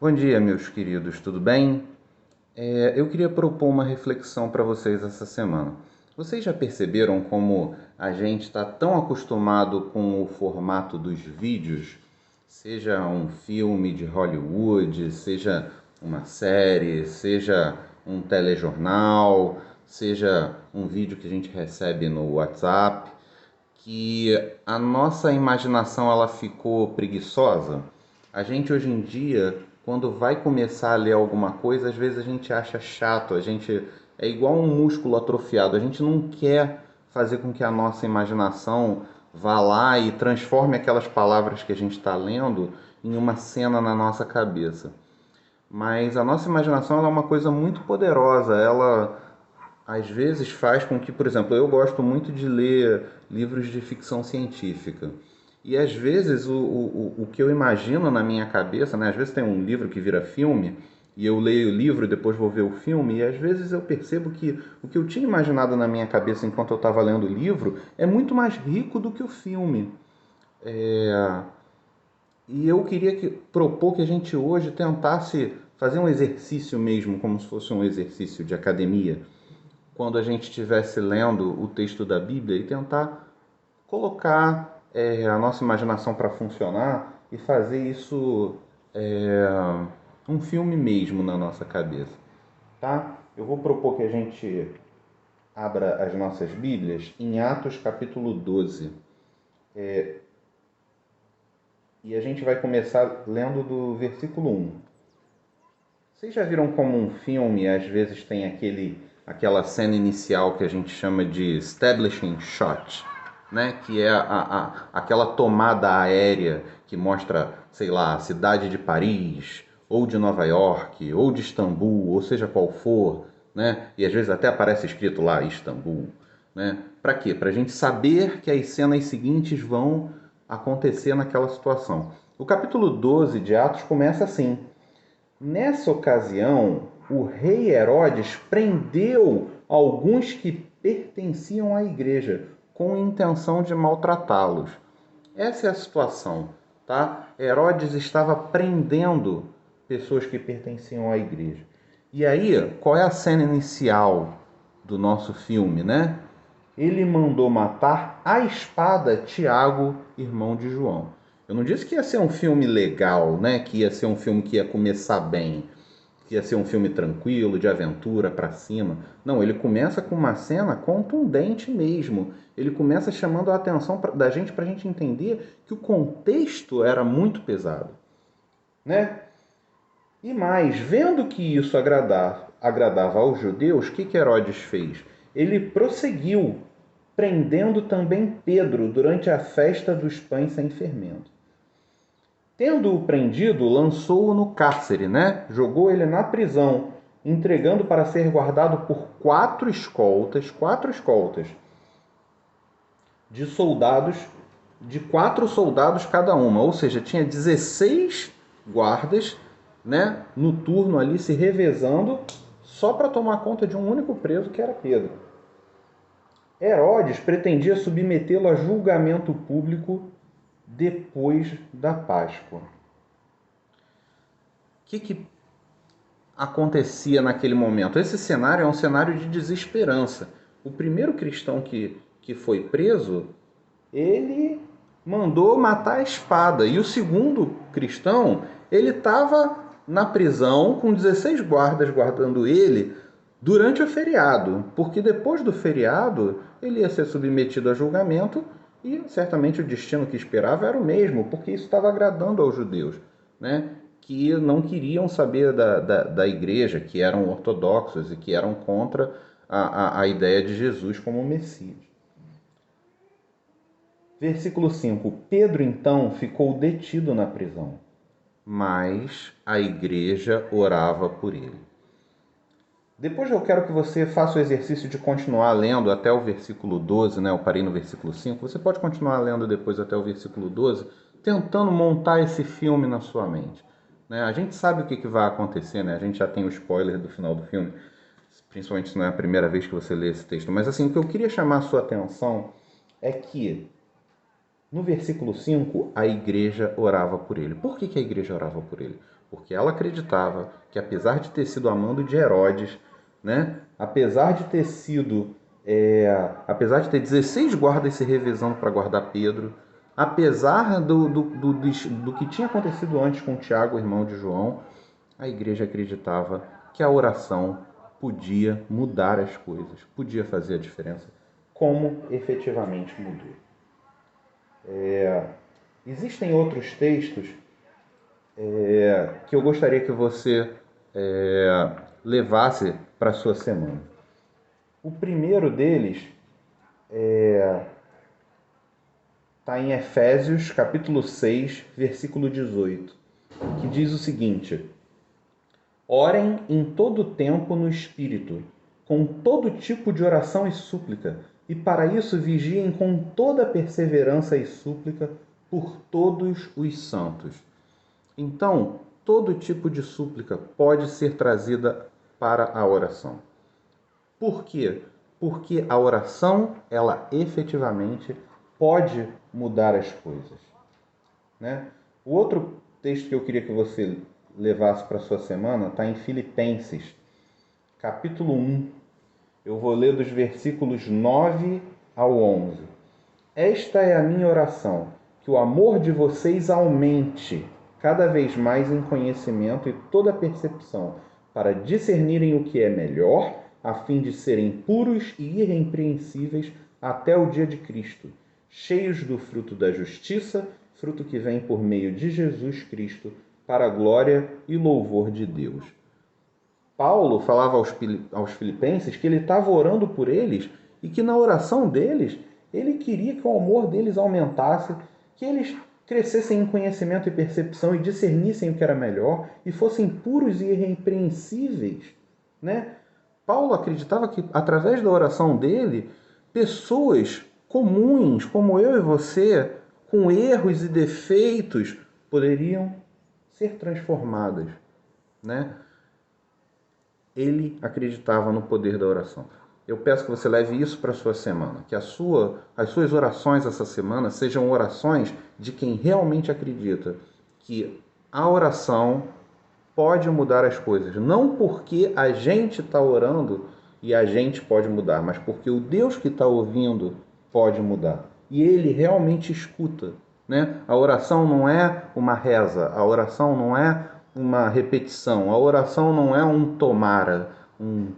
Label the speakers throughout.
Speaker 1: Bom dia, meus queridos, tudo bem? Eu queria propor uma reflexão para vocês essa semana. Vocês já perceberam como a gente está tão acostumado com o formato dos vídeos, seja um filme de Hollywood, seja uma série, seja um telejornal, seja um vídeo que a gente recebe no WhatsApp, que a nossa imaginação ela ficou preguiçosa. A gente hoje em dia, quando vai começar a ler alguma coisa, às vezes a gente acha chato, a gente é igual um músculo atrofiado, a gente não quer fazer com que a nossa imaginação vá lá e transforme aquelas palavras que a gente está lendo em uma cena na nossa cabeça. Mas a nossa imaginação ela é uma coisa muito poderosa, ela às vezes faz com que, por exemplo, eu gosto muito de ler livros de ficção científica. E às vezes o que eu imagino na minha cabeça, né? Às vezes tem um livro que vira filme, e eu leio o livro e depois vou ver o filme, e às vezes eu percebo que o que eu tinha imaginado na minha cabeça enquanto eu estava lendo o livro é muito mais rico do que o filme. E eu queria propor que a gente hoje tentasse fazer um exercício mesmo, como se fosse um exercício de academia, quando a gente estivesse lendo o texto da Bíblia e tentar colocar a nossa imaginação para funcionar e fazer isso um filme mesmo na nossa cabeça, tá? Eu vou propor que a gente abra as nossas Bíblias em Atos capítulo 12 e a gente vai começar lendo do versículo 1. Vocês já viram como um filme às vezes tem aquela cena inicial que a gente chama de establishing shot, né? Que é aquela tomada aérea que mostra, sei lá, a cidade de Paris, ou de Nova York, ou de Istambul, ou seja qual for, né? E às vezes até aparece escrito lá Istambul, né? Para quê? Para a gente saber que as cenas seguintes vão acontecer naquela situação. O capítulo 12 de Atos começa assim: nessa ocasião, o rei Herodes prendeu alguns que pertenciam à igreja, com a intenção de maltratá-los. Essa é a situação, tá? Herodes estava prendendo pessoas que pertenciam à igreja. E aí, qual é a cena inicial do nosso filme, né? Ele mandou matar à espada Tiago, irmão de João. Eu não disse que ia ser um filme legal, né? Que ia ser um filme que ia começar bem, que ia ser um filme tranquilo, de aventura pra cima. Não, ele começa com uma cena contundente mesmo. Ele começa chamando a atenção da gente pra gente entender que o contexto era muito pesado, né? E mais, vendo que isso agradava aos judeus, o que Herodes fez? Ele prosseguiu, prendendo também Pedro durante a festa dos pães sem fermento. Tendo-o prendido, lançou-o no cárcere, né? Jogou ele na prisão, entregando para ser guardado por quatro escoltas de soldados, de 4 soldados cada uma, ou seja, tinha 16 guardas, né, no turno ali se revezando só para tomar conta de um único preso que era Pedro. Herodes pretendia submetê-lo a julgamento público depois da Páscoa. O que acontecia naquele momento? Esse cenário é um cenário de desesperança. O primeiro cristão que foi preso, ele mandou matar a espada. E o segundo cristão, ele estava na prisão com 16 guardas guardando ele durante o feriado, porque depois do feriado ele ia ser submetido a julgamento e certamente o destino que esperava era o mesmo, porque isso estava agradando aos judeus, né? Que não queriam saber da igreja, que eram ortodoxos e que eram contra a ideia de Jesus como Messias. Versículo 5. Pedro então ficou detido na prisão, mas a igreja orava por ele. Depois eu quero que você faça o exercício de continuar lendo até o versículo 12, né? Eu parei no versículo 5. Você pode continuar lendo depois até o versículo 12, tentando montar esse filme na sua mente, né? A gente sabe o que vai acontecer, né? A gente já tem o spoiler do final do filme, principalmente se não é a primeira vez que você lê esse texto. Mas assim, o que eu queria chamar a sua atenção é que no versículo 5, a igreja orava por ele. Por que a igreja orava por ele? porque ela acreditava que, apesar de ter sido amando de Herodes, né, apesar de ter sido, apesar de ter 16 guardas se revezando para guardar Pedro, apesar do que tinha acontecido antes com Tiago, irmão de João, a igreja acreditava que a oração podia mudar as coisas, podia fazer a diferença, como efetivamente mudou. Existem outros textos que eu gostaria que você levasse para a sua semana. O primeiro deles está em Efésios, capítulo 6, versículo 18, que diz o seguinte: orem em todo tempo no Espírito, com todo tipo de oração e súplica, e para isso vigiem com toda perseverança e súplica por todos os santos. Então, todo tipo de súplica pode ser trazida para a oração. Por quê? Porque a oração, ela efetivamente pode mudar as coisas, né? O outro texto que eu queria que você levasse para a sua semana está em Filipenses, capítulo 1. Eu vou ler dos versículos 9 ao 11. Esta é a minha oração, que o amor de vocês aumente cada vez mais em conhecimento e toda percepção, para discernirem o que é melhor, a fim de serem puros e irrepreensíveis até o dia de Cristo, cheios do fruto da justiça, fruto que vem por meio de Jesus Cristo, para a glória e louvor de Deus. Paulo falava aos filipenses que ele estava orando por eles e que na oração deles, ele queria que o amor deles aumentasse, que eles crescessem em conhecimento e percepção e discernissem o que era melhor e fossem puros e irrepreensíveis, né? Paulo acreditava que, através da oração dele, pessoas comuns, como eu e você, com erros e defeitos, poderiam ser transformadas, né? Ele acreditava no poder da oração. Eu peço que você leve isso para a sua semana, que as suas orações essa semana sejam orações de quem realmente acredita que a oração pode mudar as coisas. Não porque a gente está orando e a gente pode mudar, mas porque o Deus que está ouvindo pode mudar. E Ele realmente escuta, né? A oração não é uma reza, a oração não é uma repetição, a oração não é um tomara, um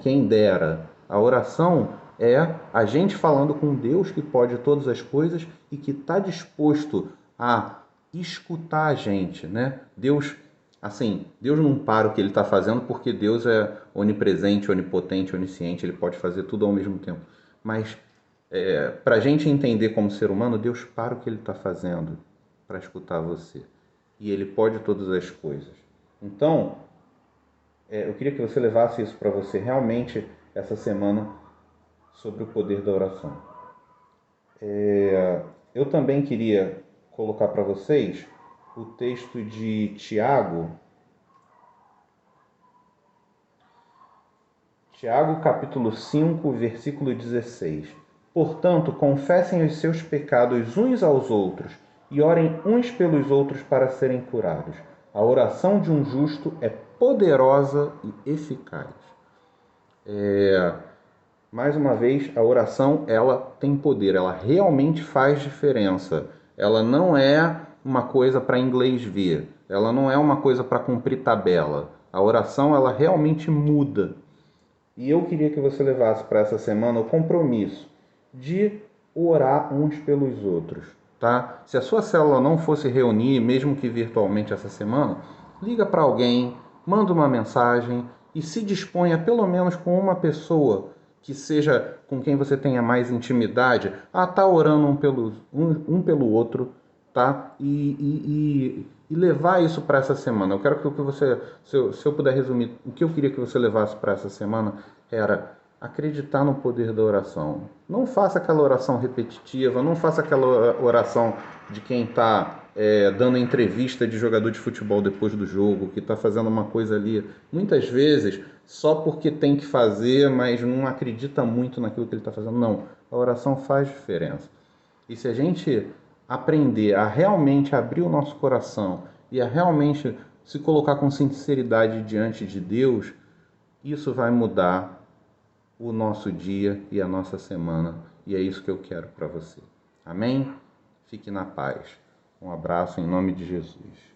Speaker 1: quem dera. A oração é a gente falando com Deus que pode todas as coisas e que está disposto a escutar a gente, né? Deus, assim, Deus não para o que Ele está fazendo porque Deus é onipresente, onipotente, onisciente, Ele pode fazer tudo ao mesmo tempo. Mas para a gente entender como ser humano, Deus para o que Ele está fazendo para escutar você. E Ele pode todas as coisas. Então, eu queria que você levasse isso para você realmente essa semana sobre o poder da oração. Eu também queria colocar para vocês o texto de Tiago, capítulo 5, versículo 16. Portanto, confessem os seus pecados uns aos outros e orem uns pelos outros para serem curados. A oração de um justo é poderosa e eficaz. Mais uma vez, a oração, ela tem poder, ela realmente faz diferença. Ela não é uma coisa para inglês ver, ela não é uma coisa para cumprir tabela. A oração, ela realmente muda. E eu queria que você levasse para essa semana o compromisso de orar uns pelos outros, tá? Se a sua célula não fosse reunir, mesmo que virtualmente essa semana, liga para alguém, manda uma mensagem e se disponha pelo menos com uma pessoa que seja com quem você tenha mais intimidade a estar orando um pelo outro, tá? E levar isso para essa semana. Eu quero que você, se eu puder resumir, o que eu queria que você levasse para essa semana era acreditar no poder da oração. Não faça aquela oração repetitiva, não faça aquela oração de quem está dando entrevista de jogador de futebol depois do jogo, que está fazendo uma coisa ali, muitas vezes, só porque tem que fazer, mas não acredita muito naquilo que ele está fazendo. Não, a oração faz diferença. E se a gente aprender a realmente abrir o nosso coração e a realmente se colocar com sinceridade diante de Deus, isso vai mudar o nosso dia e a nossa semana. E é isso que eu quero para você. Amém? Fique na paz. Um abraço em nome de Jesus.